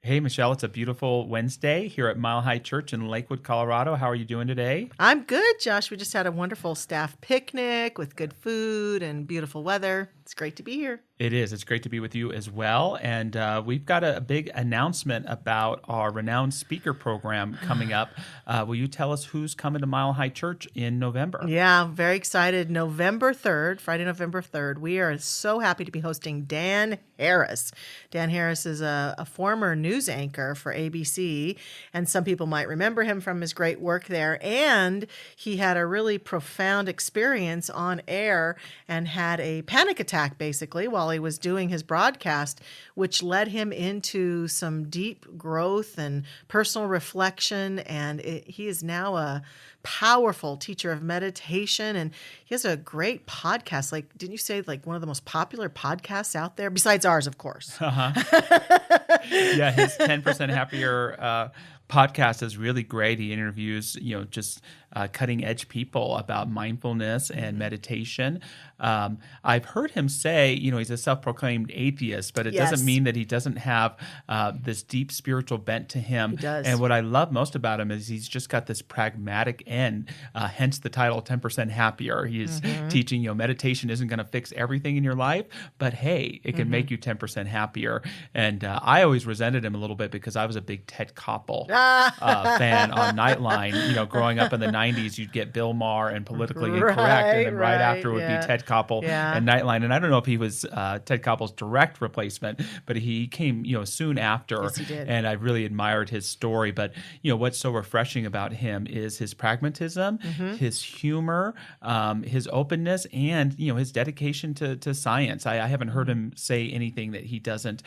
Hey, Michelle, it's a beautiful Wednesday here at Mile High Church in Lakewood, Colorado. How are you doing today? I'm good, Josh. We just had a wonderful staff picnic with good food and beautiful weather. It's great to be here. It is. It's great to be with you as well. And we've got a big announcement about our renowned speaker program coming up. Will you tell us who's coming to Mile High Church in November? Yeah, I'm very excited. November 3rd, Friday, November 3rd, we are so happy to be hosting Dan Harris. Dan Harris is a former news anchor for ABC, and some people might remember him from his great work there. And he had a really profound experience on air and had a panic attack, basically, while he was doing his broadcast, which led him into some deep growth and personal reflection. And he is now a powerful teacher of meditation, and he has a great podcast. Like, didn't you say like one of the most popular podcasts out there besides ours, of course? Yeah, his 10% Happier podcast is really great. He interviews, just cutting edge people about mindfulness and meditation. I've heard him say, he's a self-proclaimed atheist, but it doesn't mean that he doesn't have this deep spiritual bent to him. He does. And what I love most about him is he's just got this pragmatic end, hence the title 10% Happier. He's teaching, meditation isn't going to fix everything in your life, but hey, it can make you 10% happier. And I always resented him a little bit because I was a big Ted Koppel fan on Nightline. Growing up in the 90s, you'd get Bill Maher and Politically Incorrect, and then right after would be Ted Koppel and Nightline. And I don't know if he was Ted Koppel's direct replacement, but he came, soon after. Yes, he did. And I really admired his story. But, what's so refreshing about him is his pragmatism, his humor, his openness, and, his dedication to science. I haven't heard him say anything that he doesn't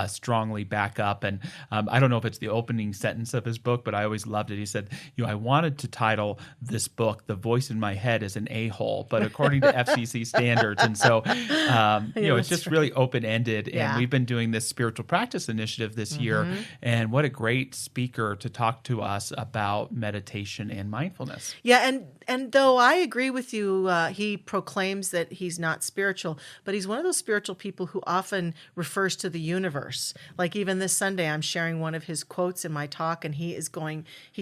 strongly back up. And I don't know if it's the opening sentence of his book, but I always loved it. He said, I wanted to title this book, The Voice in My Head is an A-hole, but according to FCC standards. And so, it's just really open-ended. Yeah. And we've been doing this spiritual practice initiative this year. And what a great speaker to talk to us about meditation and mindfulness. Yeah, and though I agree with you, he proclaims that he's not spiritual, but he's one of those spiritual people who often refers to the universe. Like even this Sunday, I'm sharing one of his quotes in my talk, and he's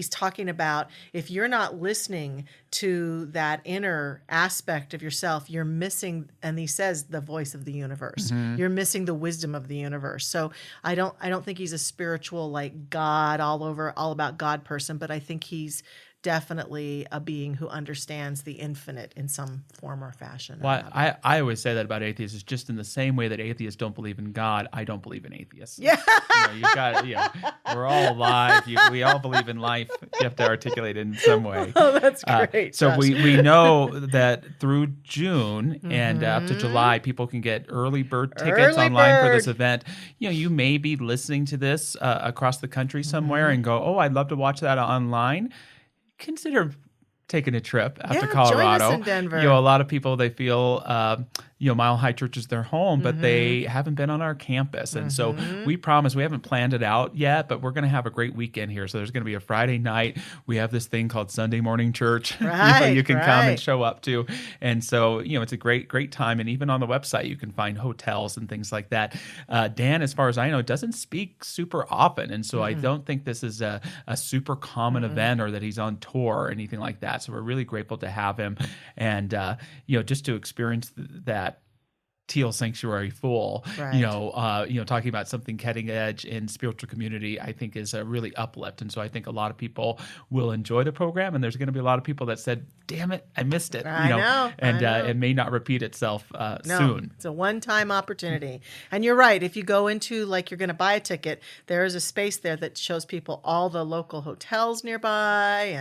talking about if you're not listening to that inner aspect of yourself, you're missing, and he says, the voice of the universe. You're missing the wisdom of the universe. So I don't think he's a spiritual, like God all about God person, but I think he's definitely a being who understands the infinite in some form or fashion. Well, I always say that about atheists. It's just in the same way that atheists don't believe in God, I don't believe in atheists. Yeah. We're all alive. We all believe in life. You have to articulate it in some way. Oh, that's great. So we know that through June and up to July, people can get early bird tickets online for this event. You may be listening to this across the country somewhere and go, oh, I'd love to watch that online. Consider taking a trip out to Colorado. Join us in Denver. A lot of people, they feel Mile High Church is their home, but they haven't been on our campus. And so we promise, we haven't planned it out yet, but we're going to have a great weekend here. So there's going to be a Friday night. We have this thing called Sunday Morning Church you can come and show up to. And so, it's a great time. And even on the website, you can find hotels and things like that. Dan, as far as I know, doesn't speak super often. And so I don't think this is a super common event or that he's on tour or anything like that. So we're really grateful to have him and, just to experience that Teal Sanctuary full, talking about something cutting edge in spiritual community, I think is a really uplift. And so I think a lot of people will enjoy the program, and there's going to be a lot of people that said, damn it, I missed it. I know. It may not repeat itself soon. It's a one-time opportunity. And you're right. If you go into, like, you're going to buy a ticket, there is a space there that shows people all the local hotels nearby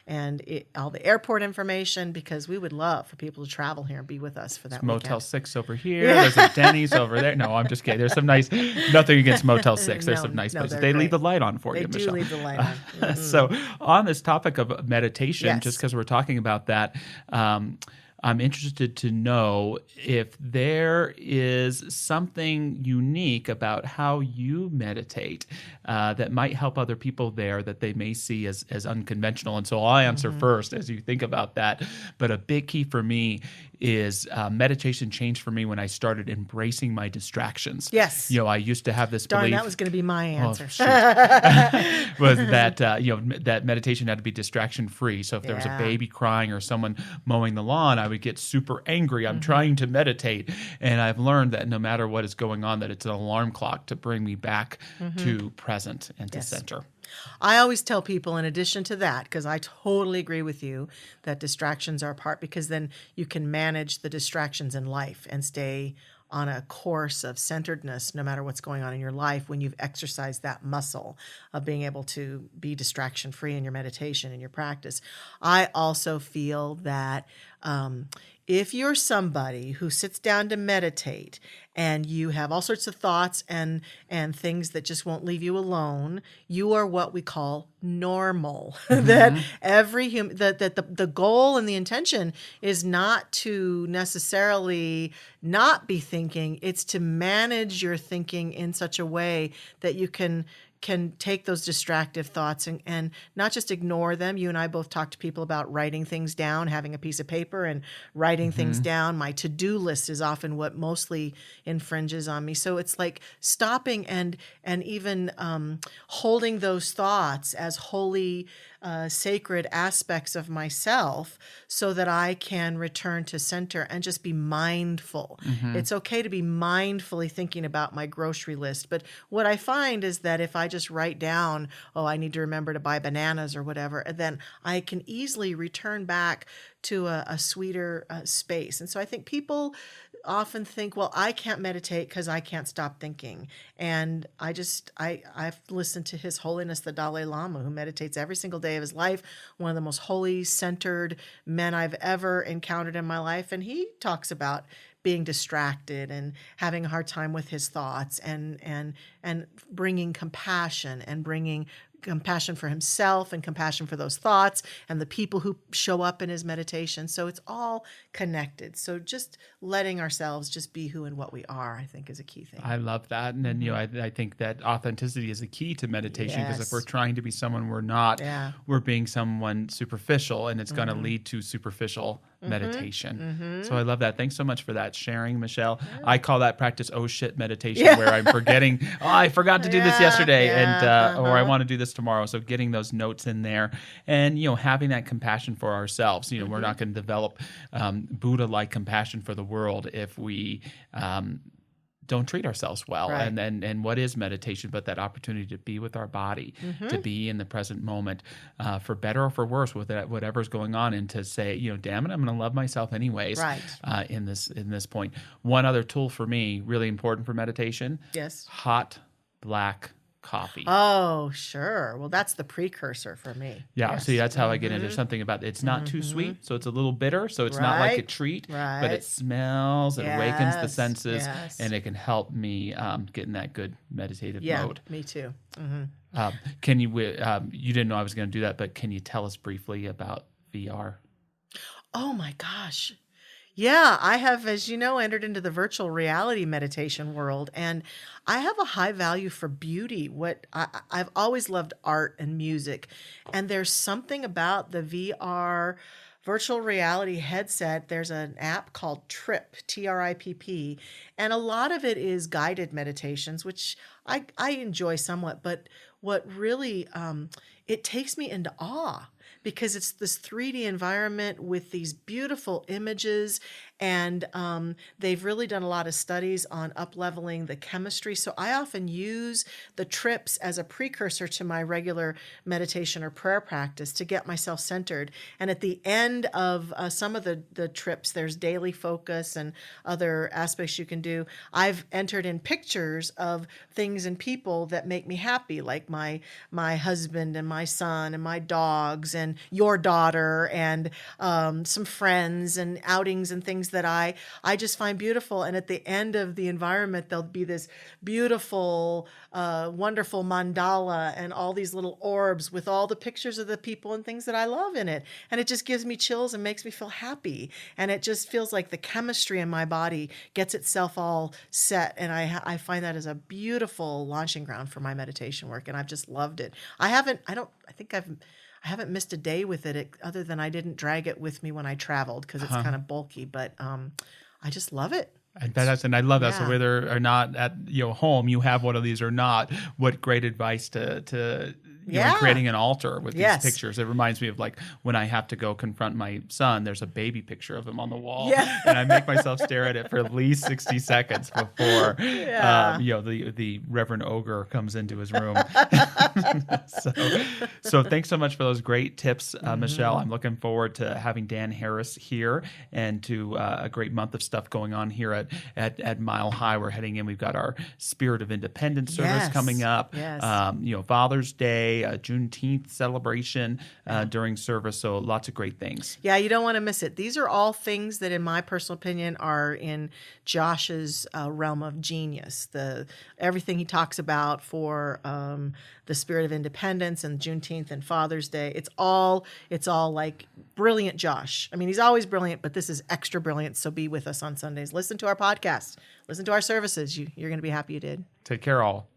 and all the airport information, because we would love for people to travel here and be with us for that weekend. Motel 6 over here. There's a Denny's over there. No, I'm just kidding. There's some nice, nothing against Motel 6. There's some nice places. They leave the light on for you, Michelle. They do leave the light on. So on this topic of meditation, just because we're talking about that, I'm interested to know if there is something unique about how you meditate that might help other people there that they may see as unconventional. And so I'll answer first as you think about that. But a big key for me is meditation changed for me when I started embracing my distractions. Yes. I used to have this Darn, belief. that was going to be my answer. Oh, was that that meditation had to be distraction free. So if there was a baby crying or someone mowing the lawn, I would get super angry. I'm trying to meditate, and I've learned that no matter what is going on, that it's an alarm clock to bring me back to present and to center. I always tell people, in addition to that, because I totally agree with you, that distractions are a part, because then you can manage the distractions in life and stay on a course of centeredness no matter what's going on in your life when you've exercised that muscle of being able to be distraction free in your meditation and your practice. I also feel that if you're somebody who sits down to meditate and you have all sorts of thoughts and things that just won't leave you alone, you are what we call normal. That every human, that the goal and the intention is not to necessarily not be thinking, it's to manage your thinking in such a way that you can take those distractive thoughts and not just ignore them. You and I both talk to people about writing things down, having a piece of paper and writing things down. My to-do list is often what mostly infringes on me. So it's like stopping and even holding those thoughts as holy, sacred aspects of myself so that I can return to center and just be mindful. It's okay to be mindfully thinking about my grocery list. But what I find is that if I just write down, oh, I need to remember to buy bananas or whatever, then I can easily return back to a sweeter space. And so I think people often think, well, I can't meditate because I can't stop thinking. And I've listened to His Holiness the Dalai Lama, who meditates every single day of his life, one of the most holy, centered men I've ever encountered in my life. And he talks about being distracted and having a hard time with his thoughts and bringing compassion and bringing compassion for himself and compassion for those thoughts and the people who show up in his meditation. So it's all connected. So just letting ourselves just be who and what we are, I think, is a key thing. I love that. And then, I think that authenticity is a key to meditation, because if we're trying to be someone we're not, we're being someone superficial, and it's going to lead to superficial meditation. So I love that. Thanks so much for that sharing, Michelle. I call that practice oh shit meditation, where I'm forgetting, I forgot to do this yesterday, and or I want to do this tomorrow. So getting those notes in there and, having that compassion for ourselves. We're not going to develop Buddha-like compassion for the world if we don't treat ourselves well. Right. And what is meditation but that opportunity to be with our body, to be in the present moment, for better or for worse with whatever's going on, and to say, damn it, I'm going to love myself anyways. Right. In this point. One other tool for me, really important for meditation. Yes. Hot black coffee. Oh, sure. Well, that's the precursor for me. Yeah, Yes. see, that's how I get into something about it's not too sweet, so it's a little bitter, so it's not like a treat, but it smells, it awakens the senses, and it can help me get in that good meditative mode. Me too. Can you? You didn't know I was going to do that, but can you tell us briefly about VR? Oh my gosh. Yeah, I have, as you know, entered into the virtual reality meditation world, and I have a high value for beauty. I've always loved art and music, and there's something about the VR virtual reality headset. There's an app called Trip, TRIPP, and a lot of it is guided meditations, which I enjoy somewhat, but what really, it takes me into awe, because it's this 3D environment with these beautiful images, and they've really done a lot of studies on up-leveling the chemistry. So I often use the trips as a precursor to my regular meditation or prayer practice to get myself centered. And at the end of some of the trips, there's daily focus and other aspects you can do. I've entered in pictures of things and people that make me happy, like my husband and my son and my dogs and your daughter and some friends and outings and things that I just find beautiful. And at the end of the environment, there'll be this beautiful, wonderful mandala and all these little orbs with all the pictures of the people and things that I love in it. And it just gives me chills and makes me feel happy. And it just feels like the chemistry in my body gets itself all set. And I find that as a beautiful launching ground for my meditation work. And I've just loved it. I think I haven't missed a day with it other than I didn't drag it with me when I traveled because it's kind of bulky. But I just love it. And I love that. So Yeah. whether or not at home you have one of these or not, what great advice to in creating an altar with these pictures. It reminds me of like when I have to go confront my son. There's a baby picture of him on the wall, and I make myself stare at it for at least 60 seconds before the Reverend Ogre comes into his room. so thanks so much for those great tips, Michelle. I'm looking forward to having Dan Harris here and to a great month of stuff going on here at Mile High. We're heading in. We've got our Spirit of Independence service coming up. Yes. Father's Day, Juneteenth celebration during service. So lots of great things. Yeah, you don't want to miss it. These are all things that, in my personal opinion, are in Josh's realm of genius. Everything he talks about for the Spirit of Independence and Juneteenth and Father's Day. It's all like brilliant, Josh. I mean, he's always brilliant, but this is extra brilliant. So be with us on Sundays. Listen to our podcast. Listen to our services. You're going to be happy you did. Take care, all.